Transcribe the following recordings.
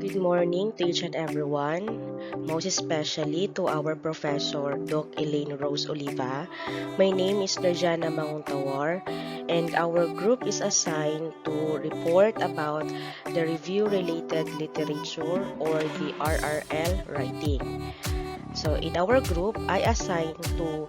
Good morning to each and everyone, most especially to our Professor Doc Elaine Rose Oliva. My name is Darjana Manguntawar, and our group is assigned to report about the review-related literature or the RRL writing. So in our group, I assigned to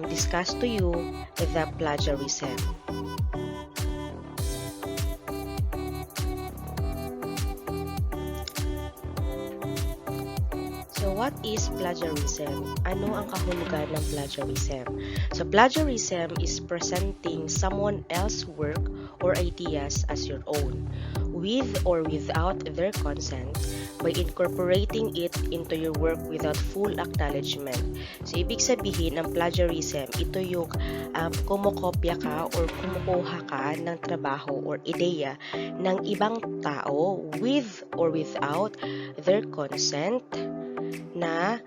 discuss to you the plagiarism. So what is plagiarism? Ano ang kahulugan ng plagiarism? So plagiarism is presenting someone else's work or ideas as your own, with or without their consent, by incorporating it into your work without full acknowledgement. So ibig sabihin ng plagiarism, ito yung kumokopya ka or kumukuha ka ng trabaho or ideya ng ibang tao with or without their consent, na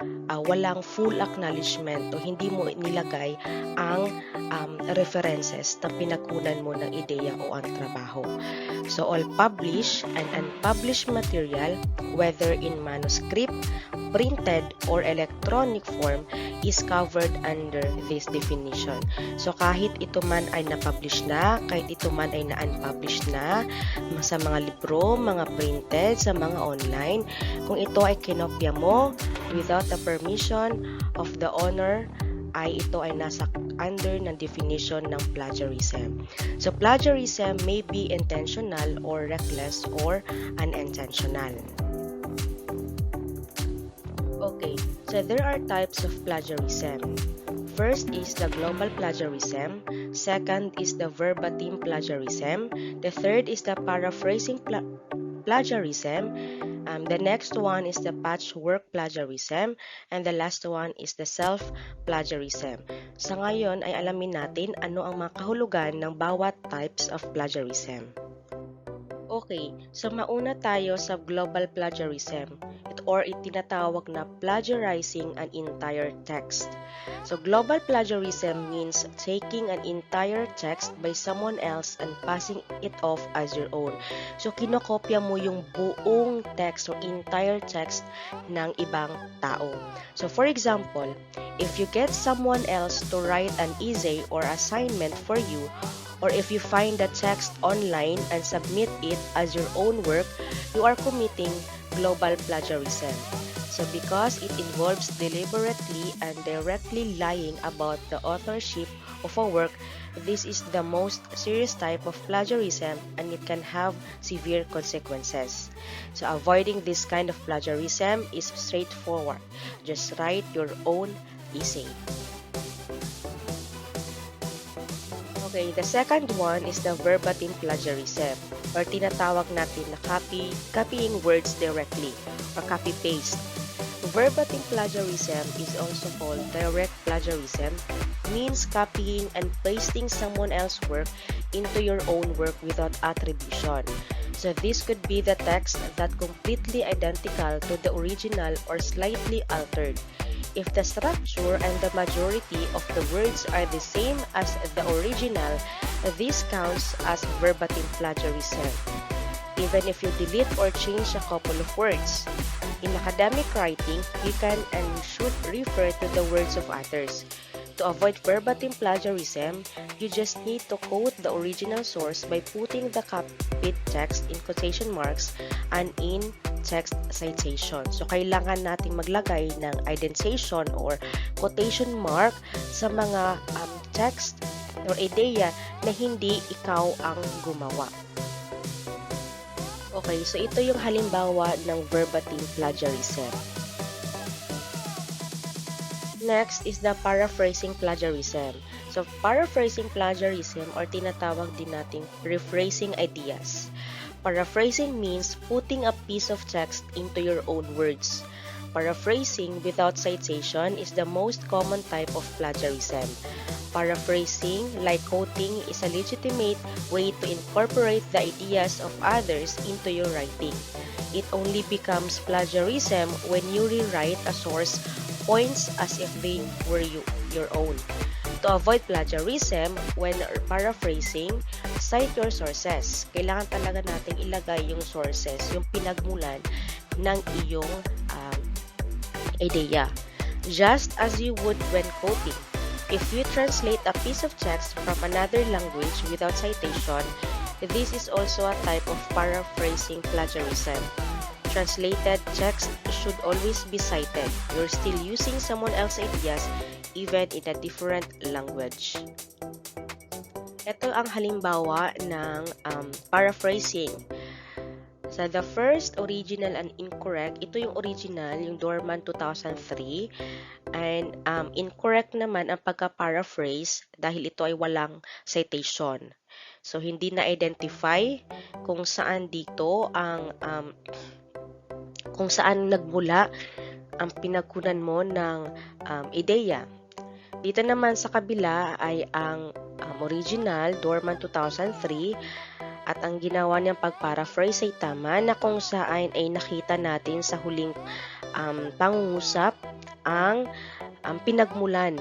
walang full acknowledgement o hindi mo nilagay ang references na pinagkunan mo ng ideya o ang trabaho. So all published and unpublished material, whether in manuscript, printed, or electronic form, is covered under this definition. So kahit ito man ay na-publish na, kahit ito man ay na-unpublished na, sa mga libro, mga printed, sa mga online, kung ito ay kinopya mo without the permission of the owner, ay ito ay nasa under ng definition ng plagiarism. So plagiarism may be intentional or reckless or unintentional. Okay, so there are types of plagiarism. First is the global plagiarism. Second is the verbatim plagiarism. The third is the paraphrasing plagiarism. The next one is the patchwork plagiarism. And the last one is the self-plagiarism. Sa ngayon ay alamin natin ano ang mga kahulugan ng bawat types of plagiarism. Okay, so mauna tayo sa global plagiarism or itinatawag na plagiarizing an entire text. So global plagiarism means taking an entire text by someone else and passing it off as your own. So kinokopya mo yung buong text or entire text ng ibang tao. So for example, if you get someone else to write an essay or assignment for you, or if you find the text online and submit it as your own work, you are committing global plagiarism. So because it involves deliberately and directly lying about the authorship of a work, this is the most serious type of plagiarism and it can have severe consequences. So avoiding this kind of plagiarism is straightforward. Just write your own essay. Okay, the second one is the verbatim plagiarism, or tinatawag natin na copying words directly, or copy-paste. Verbatim plagiarism is also called direct plagiarism, means copying and pasting someone else's work into your own work without attribution. So this could be the text that completely identical to the original or slightly altered. If the structure and the majority of the words are the same as the original, this counts as verbatim plagiarism, even if you delete or change a couple of words. In academic writing, you can and should refer to the words of others. To avoid verbatim plagiarism, you just need to quote the original source by putting the copied text in quotation marks and in text citation. So, kailangan nating maglagay ng indentation or quotation mark sa mga text or ideya na hindi ikaw ang gumawa. Okay, so ito yung halimbawa ng verbatim plagiarism. Next is the paraphrasing plagiarism. So, paraphrasing plagiarism or tinatawag din nating rephrasing ideas. Paraphrasing means putting a piece of text into your own words. Paraphrasing without citation is the most common type of plagiarism. Paraphrasing, like quoting, is a legitimate way to incorporate the ideas of others into your writing. It only becomes plagiarism when you rewrite a source points as if they were your own. To avoid plagiarism, when paraphrasing, cite your sources. Kailangan talaga nating ilagay yung sources, yung pinagmulan ng iyong um, ideya. Just as you would when quoting. If you translate a piece of text from another language without citation, this is also a type of paraphrasing plagiarism. Translated text should always be cited. You're still using someone else's ideas even in a different language. Ito ang halimbawa ng paraphrasing. So, the first, original and incorrect. Ito yung original, yung Dorman 2003. And incorrect naman ang pagka-paraphrase dahil ito ay walang citation. So, hindi na-identify kung saan dito ang kung saan nagmula ang pinagkunan mo ng ideya. Dito naman sa kabila ay ang original, Dorman 2003, at ang ginawa niyang pag-paraphrase ay tama na kung saan ay nakita natin sa huling pangungusap ang pinagmulan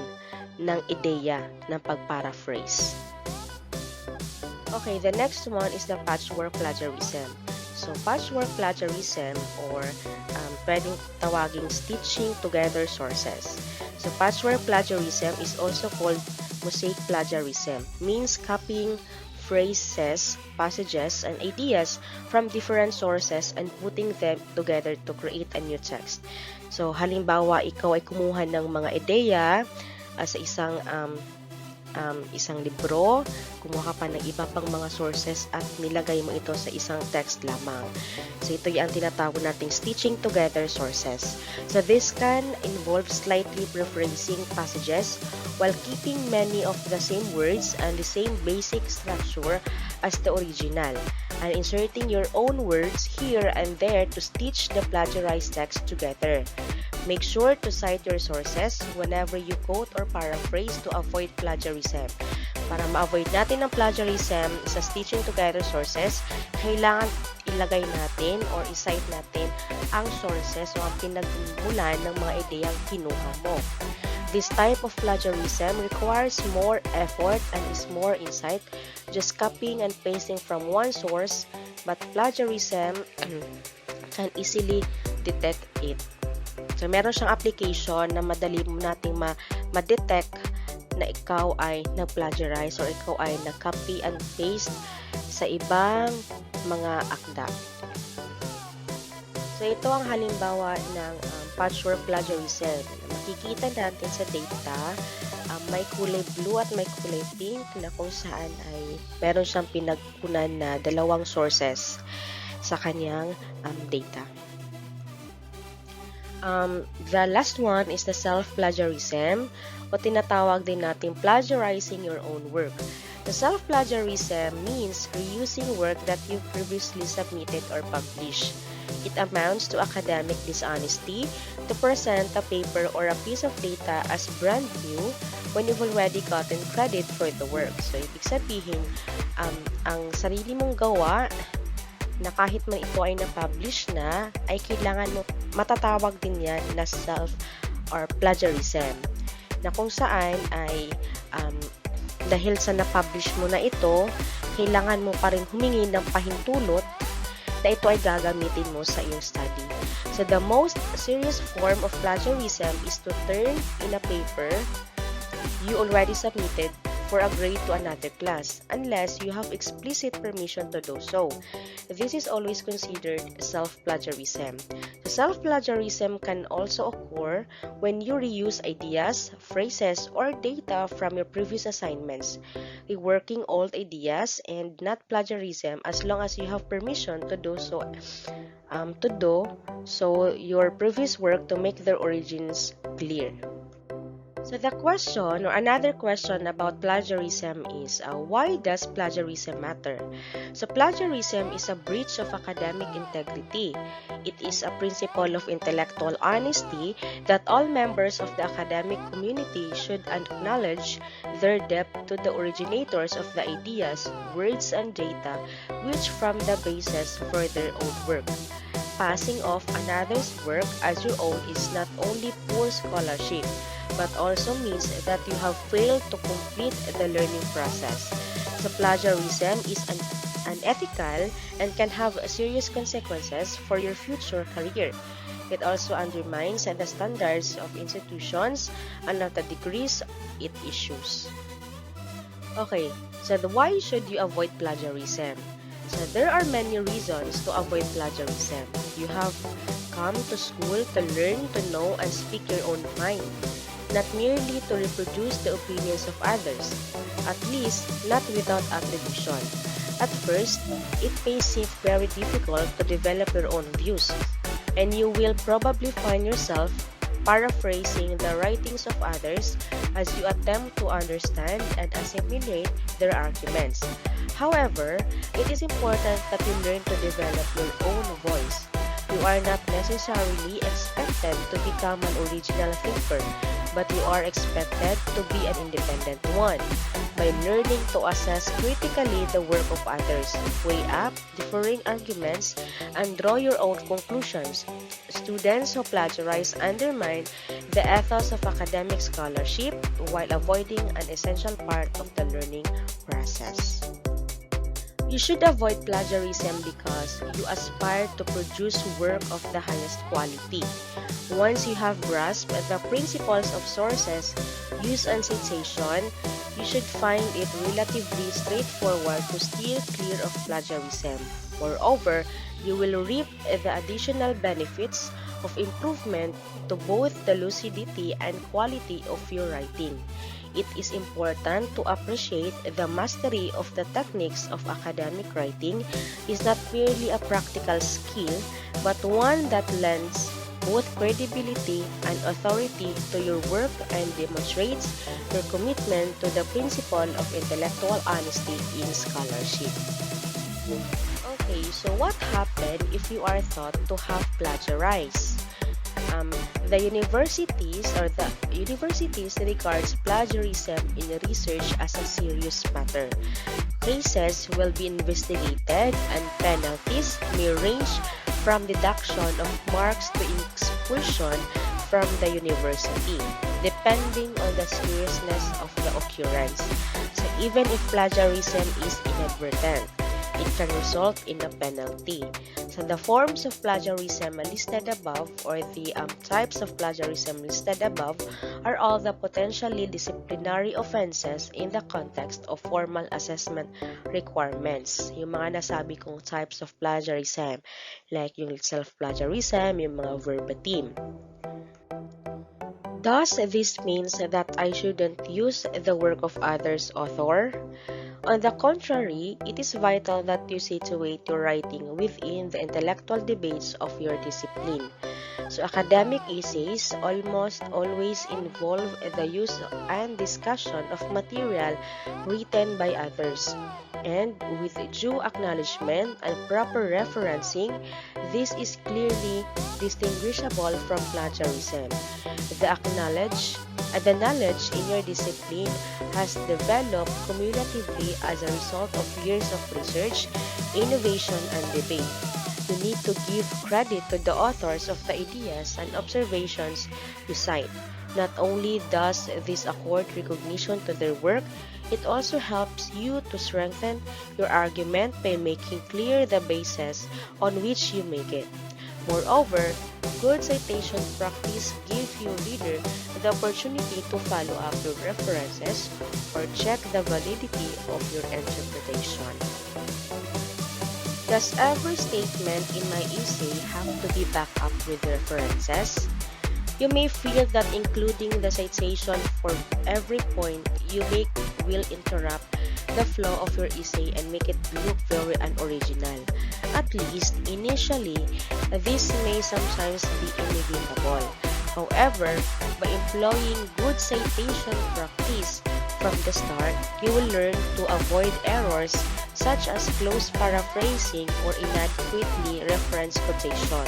ng ideya ng pag-paraphrase. Okay, the next one is the patchwork plagiarism. So, patchwork plagiarism or pwedeng tawaging stitching together sources. So, patchwork plagiarism is also called mosaic plagiarism, means copying phrases, passages, and ideas from different sources and putting them together to create a new text. So, halimbawa, ikaw ay kumuha ng mga ideya sa isang libro, kumuha ka pa ng iba pang mga sources at nilagay mo ito sa isang text lamang. So, ito yung tinatawag nating stitching together sources. So, this can involve slightly paraphrasing passages while keeping many of the same words and the same basic structure as the original, and inserting your own words here and there to stitch the plagiarized text together. Make sure to cite your sources whenever you quote or paraphrase to avoid plagiarism. Para ma-avoid natin ang plagiarism sa stitching together sources, kailangan ilagay natin or i-cite natin ang sources o ang pinagmulan ng mga ideyang kinuha mo. This type of plagiarism requires more effort and is more insight, just copying and pasting from one source, but plagiarism can easily detect it. So, meron siyang application na madali mo nating ma-detect na ikaw ay nag-plagiarize or ikaw ay nag-copy and paste sa ibang mga akda. So, ito ang halimbawa ng patchwork plagiarism. Makikita natin sa data, may kulay blue at may kulay pink na kung saan ay meron siyang pinagkunan na dalawang sources sa kanyang data. The last one is the self-plagiarism o tinatawag din natin plagiarizing your own work. The self-plagiarism means reusing work that you previously submitted or published. It amounts to academic dishonesty to present a paper or a piece of data as brand new when you've already gotten credit for the work. So, ibig sabihin, ang sarili mong gawa na kahit man ito ay na-publish na, ay kailangan mo, matatawag din yan na self or plagiarism. Na kung saan ay dahil sa na-publish mo na ito, kailangan mo pa rin humingi ng pahintulot na ito ay gagamitin mo sa iyong study. So, the most serious form of plagiarism is to turn in a paper you already submitted for a grade to another class, unless you have explicit permission to do so. This is always considered self-plagiarism. So, self-plagiarism can also occur when you reuse ideas, phrases, or data from your previous assignments, reworking old ideas, and not plagiarism as long as you have permission to do so. Your previous work to make their origins clear. So the question or another question about plagiarism is, why does plagiarism matter? So plagiarism is a breach of academic integrity. It is a principle of intellectual honesty that all members of the academic community should acknowledge their debt to the originators of the ideas, words, and data which form the basis for their own work. Passing off another's work as your own is not only poor scholarship, but also means that you have failed to complete the learning process. So plagiarism is an unethical and can have serious consequences for your future career. It also undermines the standards of institutions and of the degrees it issues. Okay, so why should you avoid plagiarism? So there are many reasons to avoid plagiarism. You have come to school to learn, to know, and speak your own mind, not merely to reproduce the opinions of others, at least not without attribution. At first, it may seem very difficult to develop your own views, and you will probably find yourself paraphrasing the writings of others as you attempt to understand and assimilate their arguments. However, it is important that you learn to develop your own voice. You are not necessarily expected to become an original thinker, but you are expected to be an independent one. By learning to assess critically the work of others, weigh up differing arguments, and draw your own conclusions, students who plagiarize undermine the ethos of academic scholarship while avoiding an essential part of the learning process. You should avoid plagiarism because you aspire to produce work of the highest quality. Once you have grasped the principles of sources, use, and citation, you should find it relatively straightforward to steer clear of plagiarism. Moreover, you will reap the additional benefits of improvement to both the lucidity and quality of your writing. It is important to appreciate the mastery of the techniques of academic writing is not merely a practical skill, but one that lends both credibility and authority to your work and demonstrates your commitment to the principle of intellectual honesty in scholarship. Okay, so what happened if you are thought to have plagiarized? The universities regards plagiarism in research as a serious matter. Cases will be investigated and penalties may range from deduction of marks to expulsion from the university, depending on the seriousness of the occurrence. So even if plagiarism is inadvertent, it can result in a penalty. So the forms of plagiarism listed above, or the types of plagiarism listed above, are all the potentially disciplinary offenses in the context of formal assessment requirements. Yung mga nasabi kong types of plagiarism, like yung self-plagiarism, yung mga verbatim. Does this means that I shouldn't use the work of others' author? On the contrary, it is vital that you situate your writing within the intellectual debates of your discipline. So academic essays almost always involve the use and discussion of material written by others. And with due acknowledgement and proper referencing, this is clearly distinguishable from plagiarism. The knowledge in your discipline has developed cumulatively as a result of years of research, innovation, and debate. You need to give credit to the authors of the ideas and observations you cite. Not only does this accord recognition to their work, it also helps you to strengthen your argument by making clear the basis on which you make it. Moreover, good citation practice gives your reader the opportunity to follow up your references or check the validity of your interpretation. Does every statement in my essay have to be backed up with references? You may feel that including the citation for every point you make will interrupt the flow of your essay and make it look very unoriginal. At least initially, this may sometimes be inevitable. However, by employing good citation practice from the start, you will learn to avoid errors such as close paraphrasing or inadequately referenced quotation.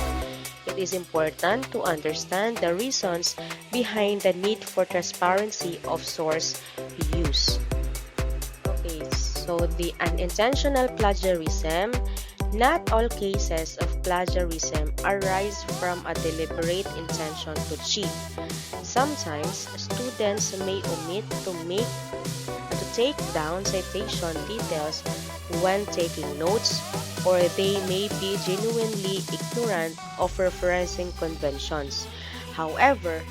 It is important to understand the reasons behind the need for transparency of source use. Okay, so the unintentional plagiarism. Not all cases of plagiarism arise from a deliberate intention to cheat. Sometimes, students may omit to take down citation details when taking notes, or they may be genuinely ignorant of referencing conventions. However,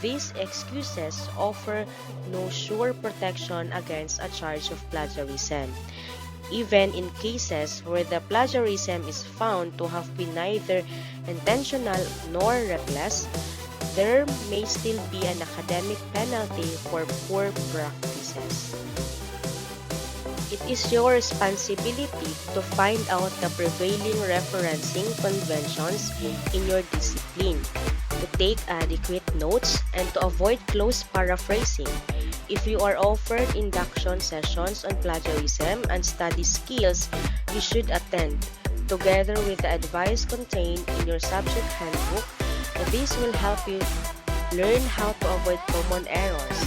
these excuses offer no sure protection against a charge of plagiarism. Even in cases where the plagiarism is found to have been neither intentional nor reckless, there may still be an academic penalty for poor practices. It is your responsibility to find out the prevailing referencing conventions in your discipline, to take adequate notes, and to avoid close paraphrasing. If you are offered induction sessions on plagiarism and study skills, you should attend, together with the advice contained in your subject handbook. This will help you learn how to avoid common errors.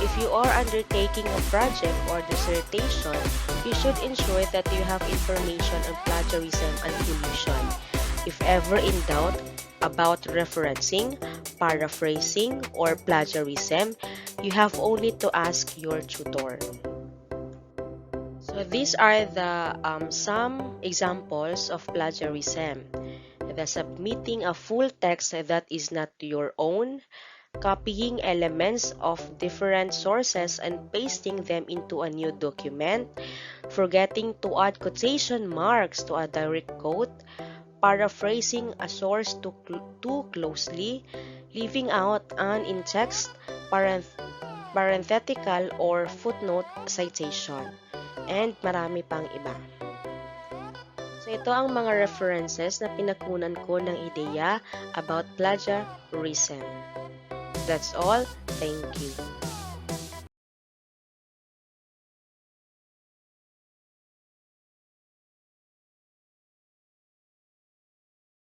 If you are undertaking a project or dissertation, you should ensure that you have information on plagiarism and collusion. If ever in doubt about referencing, paraphrasing, or plagiarism, you have only to ask your tutor. So these are the some examples of plagiarism. The submitting a full text that is not your own, copying elements of different sources and pasting them into a new document, forgetting to add quotation marks to a direct quote, paraphrasing a source too closely, leaving out an in-text, parenthetical or footnote citation, and marami pang iba. So ito ang mga references na pinakunan ko ng ideya about plagiarism. That's all. Thank you.